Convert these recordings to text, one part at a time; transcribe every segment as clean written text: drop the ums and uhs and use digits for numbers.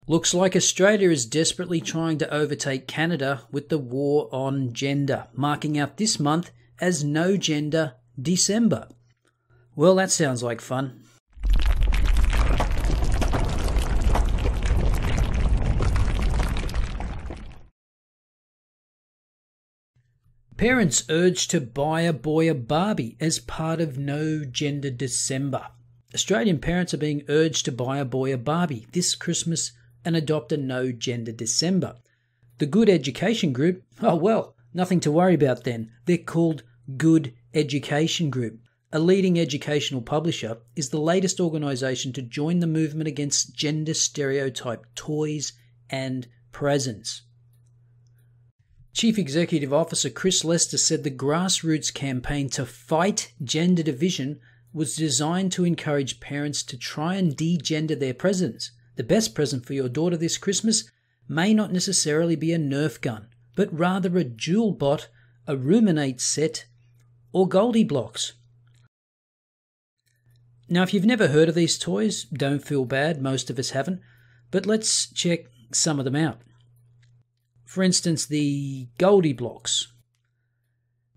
Looks like Australia is desperately trying to overtake Canada with the war on gender, marking out this month as No Gender December. Well, that sounds like fun. Parents urged to buy a boy a Barbie as part of No Gender December. Australian parents are being urged to buy a boy a Barbie this Christmas and adopt a No Gender December. The Good Education Group, oh well, nothing to worry about then. They're called Good Education Group. A leading educational publisher is the latest organisation to join the movement against gender stereotype toys and presents. Chief Executive Officer Chris Lester said the grassroots campaign to fight gender division was designed to encourage parents to try and de-gender their presents. The best present for your daughter this Christmas may not necessarily be a Nerf gun, but rather a Jewel Bot, a Ruminate set, or Goldie Blocks. Now, if you've never heard of these toys, don't feel bad, most of us haven't, but let's check some of them out. For instance, the Goldie Blocks.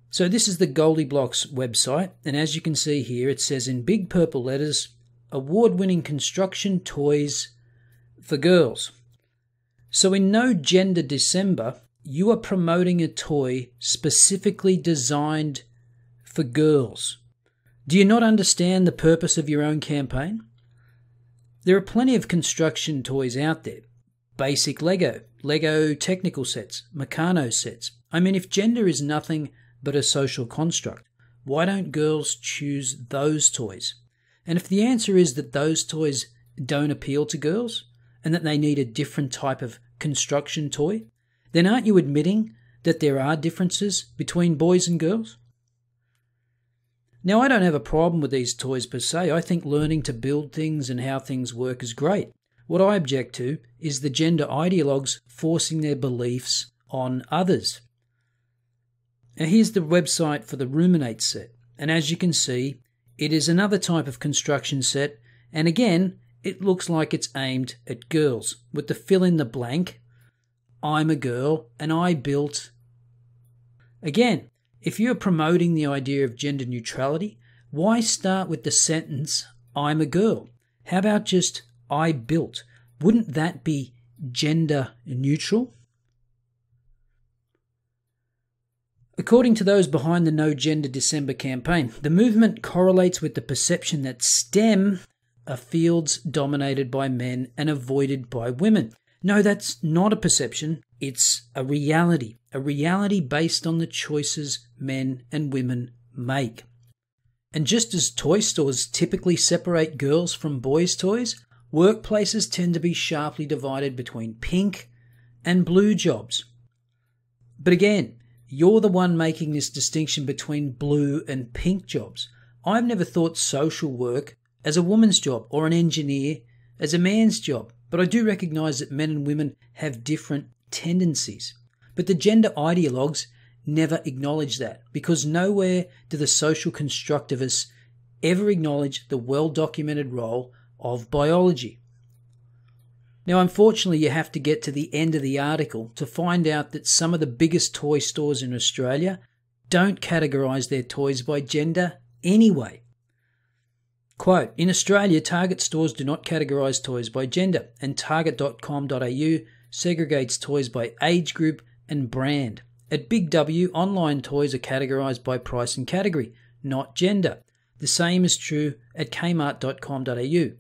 So this is the Goldie Blocks website, and as you can see here, it says in big purple letters, award-winning construction toys for girls. So in No Gender December, you are promoting a toy specifically designed for girls. Do you not understand the purpose of your own campaign? There are plenty of construction toys out there. Basic Lego technical sets, Meccano sets. I mean, if gender is nothing but a social construct, why don't girls choose those toys? And if the answer is that those toys don't appeal to girls and that they need a different type of construction toy, then aren't you admitting that there are differences between boys and girls? Now, I don't have a problem with these toys per se. I think learning to build things and how things work is great. What I object to is the gender ideologues forcing their beliefs on others. Now, here's the website for the Ruminate set, and as you can see, it is another type of construction set, and again, it looks like it's aimed at girls, with the fill in the blank, I'm a girl and I built. Again, if you're promoting the idea of gender neutrality, why start with the sentence, I'm a girl? How about just, I built? Wouldn't that be gender neutral? According to those behind the No Gender December campaign, the movement correlates with the perception that STEM are fields dominated by men and avoided by women. No, that's not a perception, it's a reality based on the choices men and women make. And just as toy stores typically separate girls from boys' toys, workplaces tend to be sharply divided between pink and blue jobs. But again, you're the one making this distinction between blue and pink jobs. I've never thought social work as a woman's job or an engineer as a man's job, but I do recognise that men and women have different tendencies. But the gender ideologues never acknowledge that, because nowhere do the social constructivists ever acknowledge the well-documented role of biology. Now, unfortunately, you have to get to the end of the article to find out that some of the biggest toy stores in Australia don't categorise their toys by gender anyway. Quote, in Australia, Target stores do not categorise toys by gender, and target.com.au segregates toys by age group and brand. At Big W, online toys are categorised by price and category, not gender. The same is true at kmart.com.au.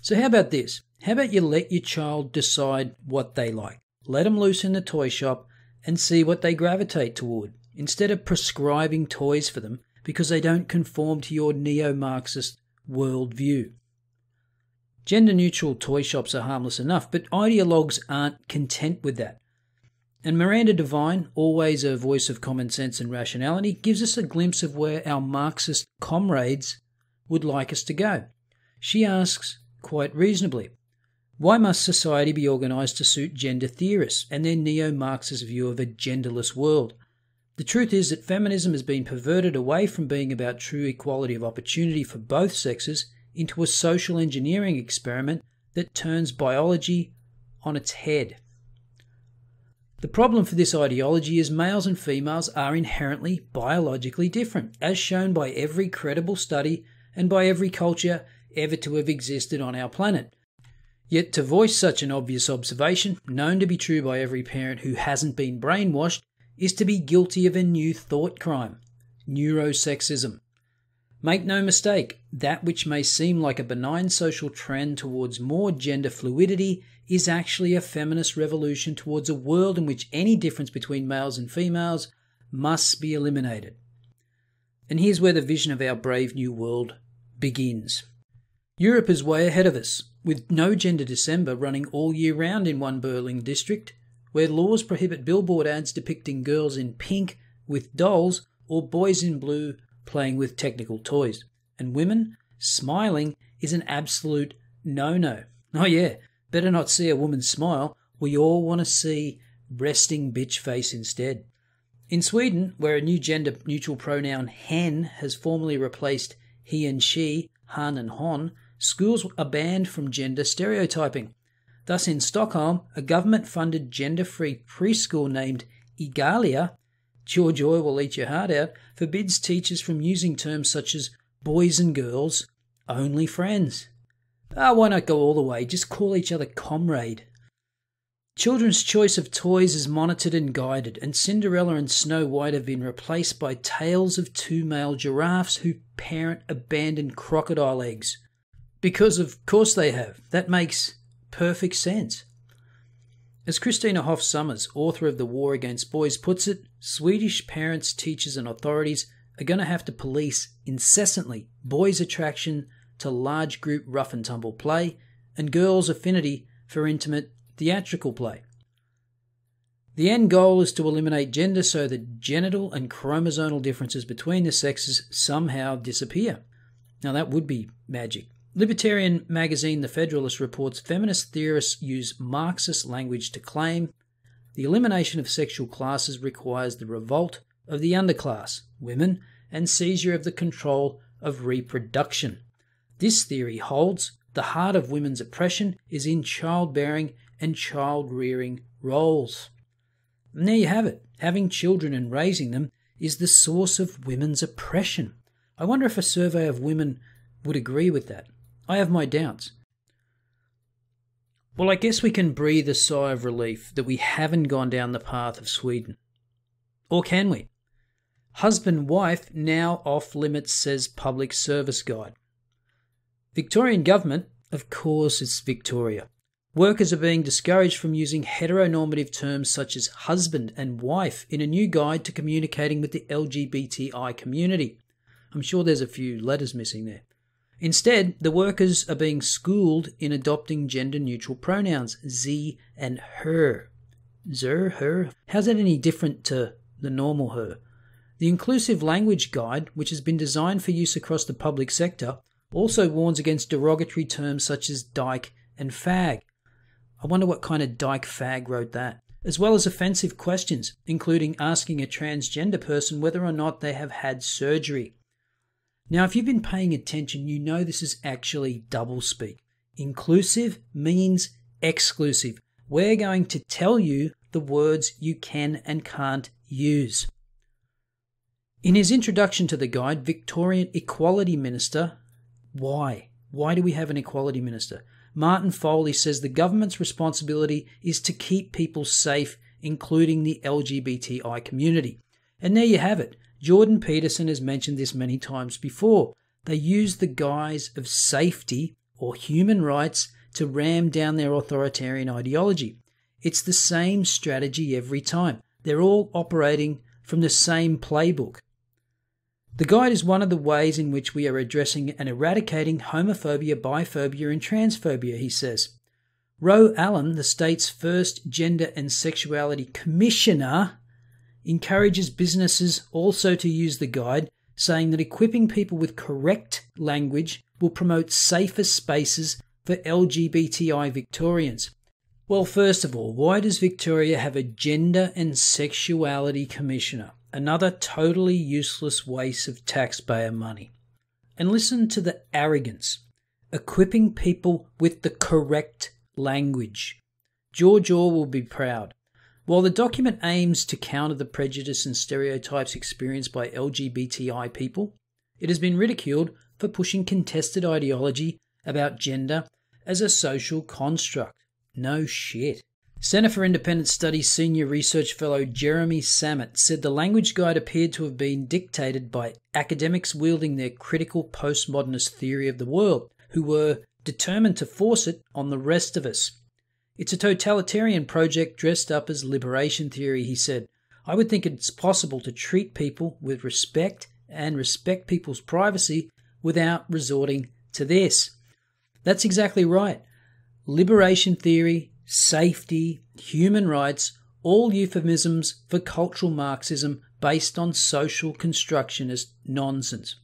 So how about this? How about you let your child decide what they like? Let them loose in the toy shop and see what they gravitate toward, instead of prescribing toys for them because they don't conform to your neo-Marxist worldview. Gender-neutral toy shops are harmless enough, but ideologues aren't content with that. And Miranda Devine, always a voice of common sense and rationality, gives us a glimpse of where our Marxist comrades would like us to go. She asks, quite reasonably, why must society be organised to suit gender theorists and their neo-Marxist view of a genderless world? The truth is that feminism has been perverted away from being about true equality of opportunity for both sexes into a social engineering experiment that turns biology on its head. The problem for this ideology is males and females are inherently biologically different, as shown by every credible study and by every culture ever to have existed on our planet. Yet to voice such an obvious observation, known to be true by every parent who hasn't been brainwashed, is to be guilty of a new thought crime: neurosexism. Make no mistake, that which may seem like a benign social trend towards more gender fluidity is actually a feminist revolution towards a world in which any difference between males and females must be eliminated. And here's where the vision of our brave new world begins. Europe is way ahead of us, with No Gender December running all year round in one Berlin district, where laws prohibit billboard ads depicting girls in pink with dolls or boys in blue playing with technical toys. And women smiling is an absolute no-no. Oh yeah, better not see a woman smile. We all want to see resting bitch face instead. In Sweden, where a new gender-neutral pronoun hen has formally replaced he and she, han and hon, schools are banned from gender stereotyping. Thus in Stockholm, a government-funded gender-free preschool named Igalia, Joy will eat your heart out, forbids teachers from using terms such as boys and girls, only friends. Why not go all the way? Just call each other comrade. Children's choice of toys is monitored and guided, and Cinderella and Snow White have been replaced by tales of two male giraffes who parent abandoned crocodile eggs. Because of course they have. That makes perfect sense. As Christina Hoff Sommers, author of The War Against Boys, puts it, Swedish parents, teachers and authorities are going to have to police incessantly boys' attraction to large group rough and tumble play and girls' affinity for intimate theatrical play. The end goal is to eliminate gender so that genital and chromosomal differences between the sexes somehow disappear. Now that would be magic. Libertarian magazine The Federalist reports feminist theorists use Marxist language to claim the elimination of sexual classes requires the revolt of the underclass, women, and seizure of the control of reproduction. This theory holds the heart of women's oppression is in childbearing and child-rearing roles. And there you have it. Having children and raising them is the source of women's oppression. I wonder if a survey of women would agree with that. I have my doubts. Well, I guess we can breathe a sigh of relief that we haven't gone down the path of Sweden. Or can we? Husband-wife now off limits, says Public Service Guide. Victorian government, of course it's Victoria. Workers are being discouraged from using heteronormative terms such as husband and wife in a new guide to communicating with the LGBTI community. I'm sure there's a few letters missing there. Instead, the workers are being schooled in adopting gender-neutral pronouns, ze and her. Zer, her? How's that any different to the normal her? The Inclusive Language Guide, which has been designed for use across the public sector, also warns against derogatory terms such as dyke and fag. I wonder what kind of dyke fag wrote that. As well as offensive questions, including asking a transgender person whether or not they have had surgery. Now, if you've been paying attention, you know this is actually doublespeak. Inclusive means exclusive. We're going to tell you the words you can and can't use. In his introduction to the guide, Victorian Equality Minister, why do we have an Equality Minister? Martin Foley says the government's responsibility is to keep people safe, including the LGBTI community. And there you have it. Jordan Peterson has mentioned this many times before. They use the guise of safety or human rights to ram down their authoritarian ideology. It's the same strategy every time. They're all operating from the same playbook. The guide is one of the ways in which we are addressing and eradicating homophobia, biphobia and transphobia, he says. Ro Allen, the state's first Gender and Sexuality Commissioner, encourages businesses also to use the guide, saying that equipping people with correct language will promote safer spaces for LGBTI Victorians. Well, first of all, why does Victoria have a Gender and Sexuality Commissioner? Another totally useless waste of taxpayer money. And listen to the arrogance. Equipping people with the correct language. George Orwell will be proud. While the document aims to counter the prejudice and stereotypes experienced by LGBTI people, it has been ridiculed for pushing contested ideology about gender as a social construct. No shit. Centre for Independent Studies senior research fellow Jeremy Samet said the language guide appeared to have been dictated by academics wielding their critical postmodernist theory of the world, who were determined to force it on the rest of us. It's a totalitarian project dressed up as liberation theory, he said. I would think it's possible to treat people with respect and respect people's privacy without resorting to this. That's exactly right. Liberation theory, safety, human rights, all euphemisms for cultural Marxism based on social constructionist nonsense.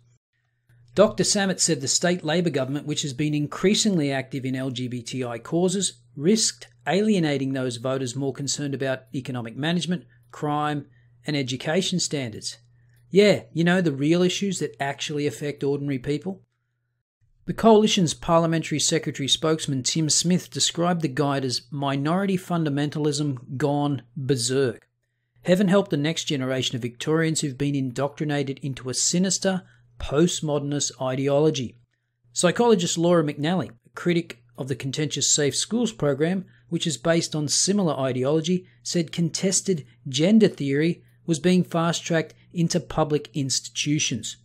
Dr. Samet said the state Labor government, which has been increasingly active in LGBTI causes, risked alienating those voters more concerned about economic management, crime, and education standards. Yeah, the real issues that actually affect ordinary people. The Coalition's Parliamentary Secretary spokesman Tim Smith described the guide as minority fundamentalism gone berserk. Heaven help the next generation of Victorians who've been indoctrinated into a sinister, postmodernist ideology. Psychologist Laura McNally, a critic of the contentious Safe Schools program, which is based on similar ideology, said contested gender theory was being fast-tracked into public institutions.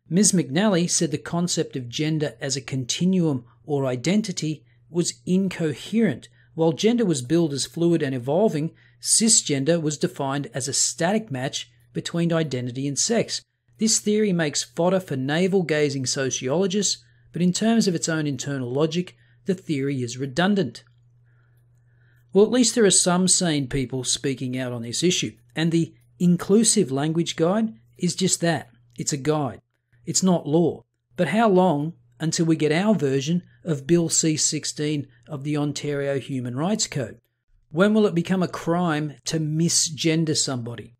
Ms. McNally said the concept of gender as a continuum or identity was incoherent. While gender was billed as fluid and evolving, cisgender was defined as a static match between identity and sex. This theory makes fodder for navel-gazing sociologists, but in terms of its own internal logic, the theory is redundant. Well, at least there are some sane people speaking out on this issue, and the Inclusive Language Guide is just that. It's a guide. It's not law. But how long until we get our version of Bill C-16 of the Ontario Human Rights Code? When will it become a crime to misgender somebody?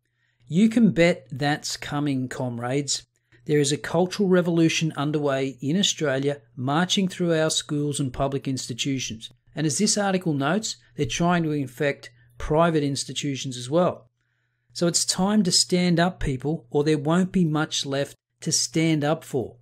You can bet that's coming, comrades. There is a cultural revolution underway in Australia, marching through our schools and public institutions. And as this article notes, they're trying to infect private institutions as well. So it's time to stand up, people, or there won't be much left to stand up for.